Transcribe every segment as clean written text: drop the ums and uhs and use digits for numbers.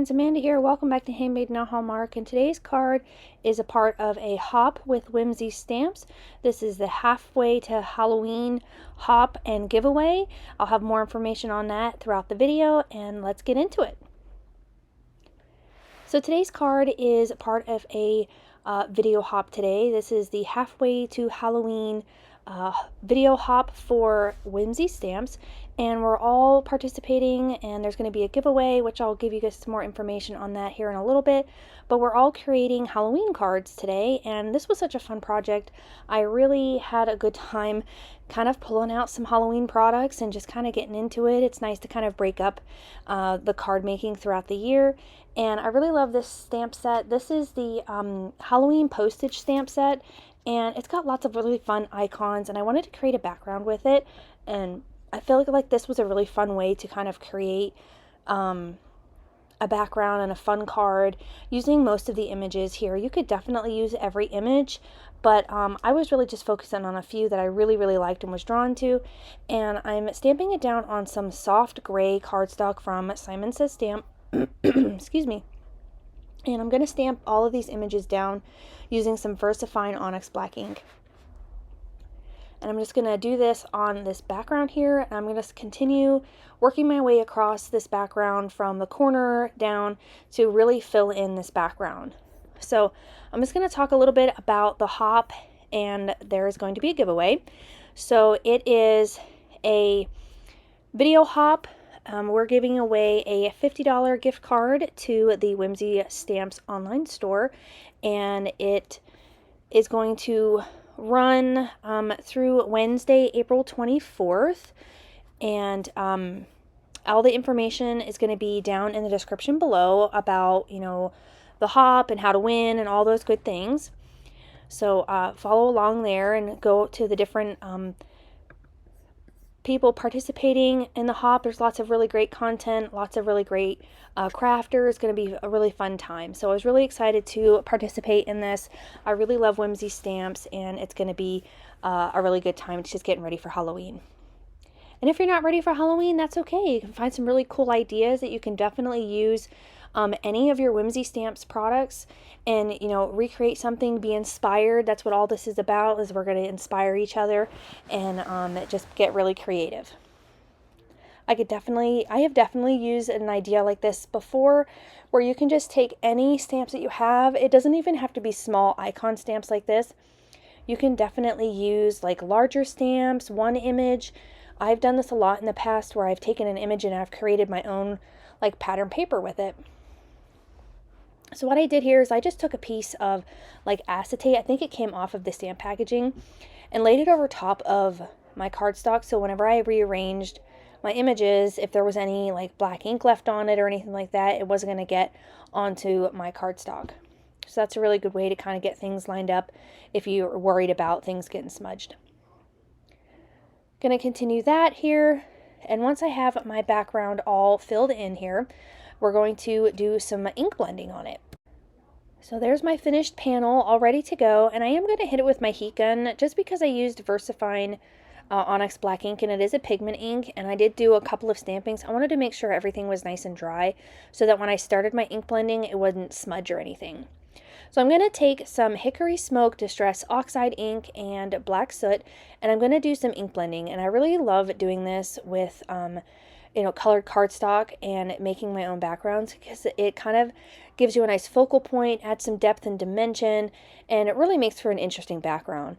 friends, Amanda here. Welcome back to Handmade Not Hallmark, and today's card is a part of a Hop with Whimsy Stamps. This is the halfway to Halloween hop and giveaway. I'll have more information on that throughout the video, and let's get into it. So today's card is part of a video hop today. This is the halfway to Halloween video hop for Whimsy Stamps, and we're all participating, and there's going to be a giveaway, which I'll give you guys some more information on that here in a little bit. But we're all creating Halloween cards today, and this was such a fun project. I really had a good time kind of pulling out some Halloween products and just kind of getting into it. It's nice to kind of break up the card making throughout the year, and I really love this stamp set. This is the Halloween Postage stamp set, and it's got lots of really fun icons, and I wanted to create a background with it, and I feel like this was a really fun way to kind of create a background and a fun card using most of the images here. You could definitely use every image, but I was really just focusing on a few that I really liked and was drawn to, and I'm stamping it down on some soft gray cardstock from Simon Says Stamp. Excuse me. And I'm going to stamp all of these images down using some VersaFine Onyx black ink. And I'm just going to do this on this background here, and I'm going to continue working my way across this background from the corner down to really fill in this background. So I'm just going to talk a little bit about the hop, and there is going to be a giveaway. So it is a video hop. We're giving away a $50 gift card to the Whimsy Stamps online store, and it is going to run through Wednesday, April 24th, and all the information is going to be down in the description below about, you know, the hop and how to win and all those good things. So follow along there and go to the different people participating in the hop. There's lots of really great content, lots of really great crafters. It's going to be a really fun time. So I was really excited to participate in this. I really love Whimsy Stamps, and it's going to be a really good time. It's just getting ready for Halloween. And if you're not ready for Halloween, that's okay. You can find some really cool ideas that you can definitely use any of your Whimsy Stamps products, and, you know, recreate something, be inspired. That's what all this is about, is we're going to inspire each other and just get really creative. I have definitely used an idea like this before, where you can just take any stamps that you have. It doesn't even have to be small icon stamps like this. You can definitely use like larger stamps, one image. I've done this a lot in the past, where I've taken an image and I've created my own like pattern paper with it. So what I did here is I just took a piece of like acetate, I think it came off of the stamp packaging, and laid it over top of my cardstock. So whenever I rearranged my images, if there was any like black ink left on it or anything like that, it wasn't going to get onto my cardstock. So that's a really good way to kind of get things lined up if you're worried about things getting smudged. Going to continue that here, and once I have my background all filled in here, we're going to do some ink blending on it. So there's my finished panel all ready to go, and I am going to hit it with my heat gun just because I used VersaFine Onyx black ink, and it is a pigment ink, and I did do a couple of stampings. I wanted to make sure everything was nice and dry so that when I started my ink blending, it wouldn't smudge or anything. So I'm going to take some Hickory Smoke Distress Oxide ink and black soot, and I'm going to do some ink blending. And I really love doing this with you know, colored cardstock and making my own backgrounds, because it kind of gives you a nice focal point, adds some depth and dimension, and it really makes for an interesting background.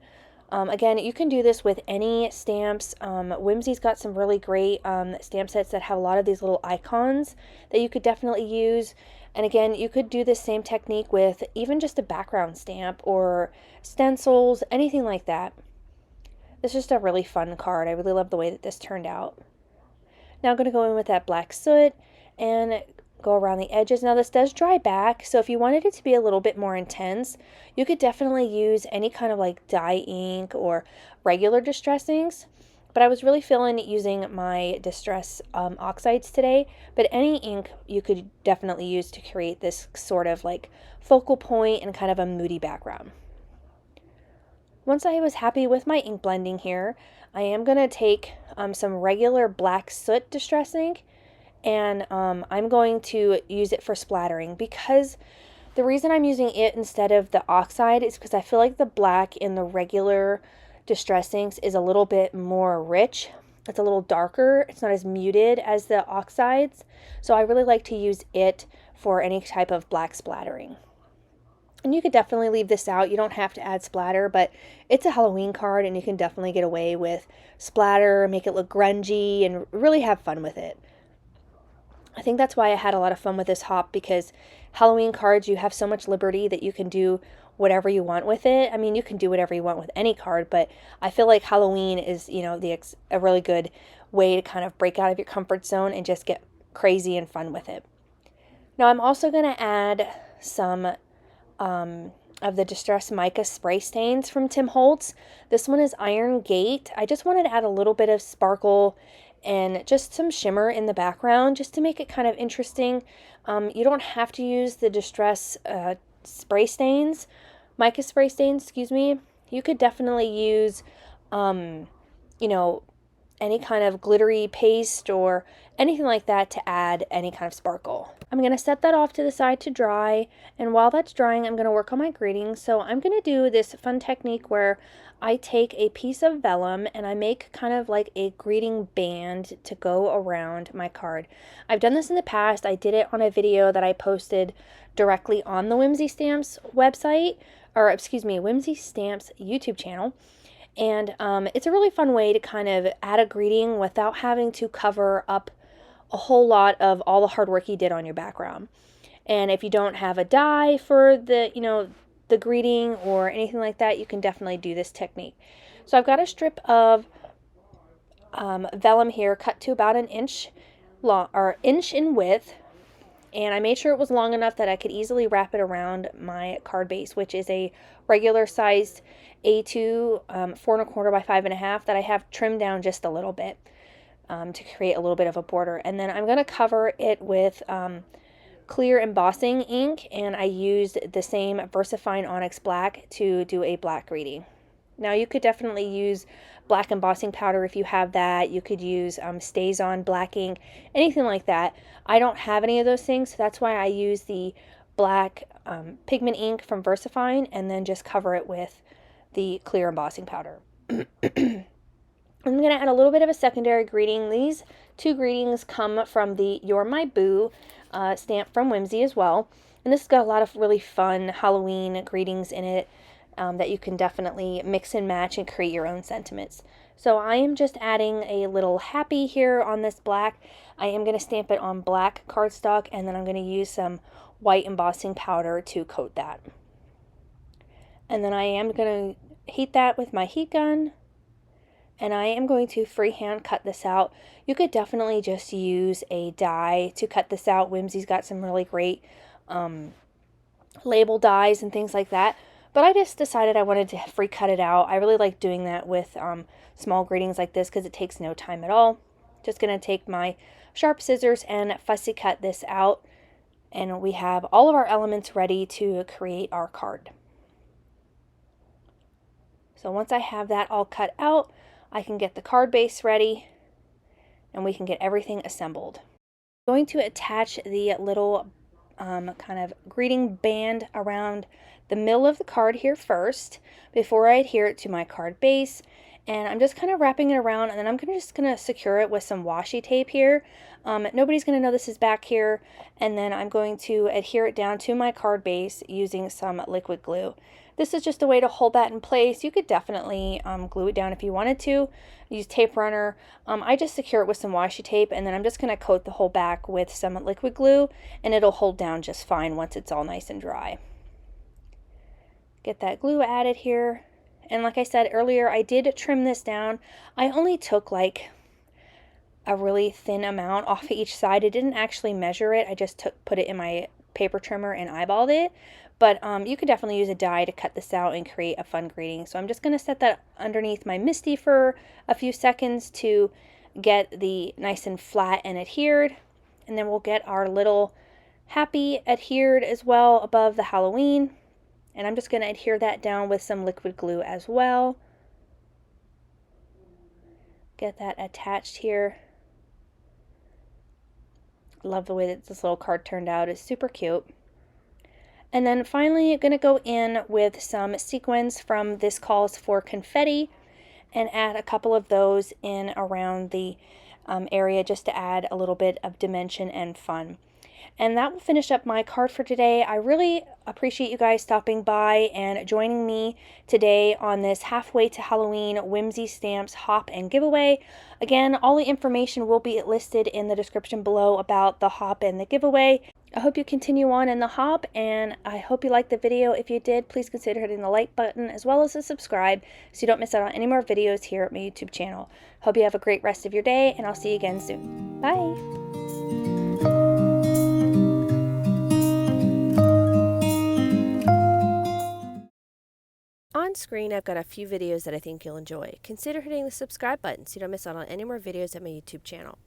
Again, you can do this with any stamps. Whimsy's got some really great stamp sets that have a lot of these little icons that you could definitely use. And again, you could do this same technique with even just a background stamp or stencils, anything like that. It's just a really fun card. I really love the way that this turned out. Now I'm going to go in with that black soot and go around the edges. Now this does dry back, so if you wanted it to be a little bit more intense, you could definitely use any kind of like dye ink or regular distress inks. But I was really feeling using my distress oxides today, but any ink you could definitely use to create this sort of like focal point and kind of a moody background. Once I was happy with my ink blending here, I am going to take some regular black soot distress ink and I'm going to use it for splattering, because the reason I'm using it instead of the oxide is because I feel like the black in the regular distress inks is a little bit more rich. It's a little darker. It's not as muted as the oxides. So I really like to use it for any type of black splattering. And you could definitely leave this out. You don't have to add splatter, but it's a Halloween card and you can definitely get away with splatter, make it look grungy, and really have fun with it. I think that's why I had a lot of fun with this hop, because Halloween cards, you have so much liberty that you can do whatever you want with it. I mean, you can do whatever you want with any card, but I feel like Halloween is, you know, a really good way to kind of break out of your comfort zone and just get crazy and fun with it. Now, I'm also going to add some of the Distress Mica Spray Stains from Tim Holtz. This one is Iron Gate. I just wanted to add a little bit of sparkle and just some shimmer in the background just to make it kind of interesting. You don't have to use the Distress spray stains, mica spray stains, excuse me. You could definitely use, you know, any kind of glittery paste or anything like that to add any kind of sparkle. I'm going to set that off to the side to dry, and while that's drying, I'm going to work on my greetings. So I'm going to do this fun technique where I take a piece of vellum and I make kind of like a greeting band to go around my card. I've done this in the past. I did it on a video that I posted directly on the Whimsy Stamps website, or excuse me, Whimsy Stamps YouTube channel. And it's a really fun way to kind of add a greeting without having to cover up a whole lot of all the hard work you did on your background. And if you don't have a die for the, you know, the greeting or anything like that, you can definitely do this technique. So I've got a strip of vellum here cut to about an inch long, or inch in width. And I made sure it was long enough that I could easily wrap it around my card base, which is a regular sized A2 4¼ by 5½ that I have trimmed down just a little bit to create a little bit of a border. And then I'm going to cover it with clear embossing ink, and I used the same VersaFine Onyx Black to do a black greeting. Now you could definitely use black embossing powder if you have that. You could use Stays On black ink, anything like that. I don't have any of those things, so that's why I use the black pigment ink from VersaFine and then just cover it with the clear embossing powder. I'm going to add a little bit of a secondary greeting. These two greetings come from the You're My Boo stamp from Whimsy as well. And this has got a lot of really fun Halloween greetings in it that you can definitely mix and match and create your own sentiments. So I am just adding a little happy here on this black. I am going to stamp it on black cardstock, and then I'm going to use some white embossing powder to coat that. And then I am going to heat that with my heat gun, and I am going to freehand cut this out. You could definitely just use a die to cut this out. Whimsy's got some really great label dies and things like that. But I just decided I wanted to free cut it out. I really like doing that with small greetings like this because it takes no time at all. Just going to take my sharp scissors and fussy cut this out. And we have all of our elements ready to create our card. So once I have that all cut out, I can get the card base ready and we can get everything assembled. I'm going to attach the little kind of greeting band around the middle of the card here first before I adhere it to my card base. And I'm just kind of wrapping it around, and then I'm just going to secure it with some washi tape here. Nobody's going to know this is back here. And then I'm going to adhere it down to my card base using some liquid glue. This is just a way to hold that in place. You could definitely glue it down if you wanted to. Use tape runner. I just secure it with some washi tape, and then I'm just going to coat the whole back with some liquid glue, and it'll hold down just fine once it's all nice and dry. Get that glue added here. And like I said earlier, I did trim this down. I only took like a really thin amount off of each side. I didn't actually measure it. I just put it in my paper trimmer and eyeballed it. But you could definitely use a die to cut this out and create a fun greeting. So I'm just going to set that underneath my MISTI for a few seconds to get the nice and flat and adhered. And then we'll get our little happy adhered as well above the Halloween. And I'm just going to adhere that down with some liquid glue as well. Get that attached here. love the way that this little card turned out. It's super cute. And then finally, I'm going to go in with some sequins from This Calls for Confetti and add a couple of those in around the area just to add a little bit of dimension and fun. And that will finish up my card for today. I really appreciate you guys stopping by and joining me today on this halfway to Halloween Whimsy Stamps Hop and giveaway. Again, all the information will be listed in the description below about the hop and the giveaway. I hope you continue on in the hop, and I hope you liked the video. If you did, please consider hitting the like button as well as the subscribe so you don't miss out on any more videos here at my YouTube channel. Hope you have a great rest of your day, and I'll see you again soon. Bye! On screen, I've got a few videos that I think you'll enjoy. Consider hitting the subscribe button so you don't miss out on any more videos at my YouTube channel.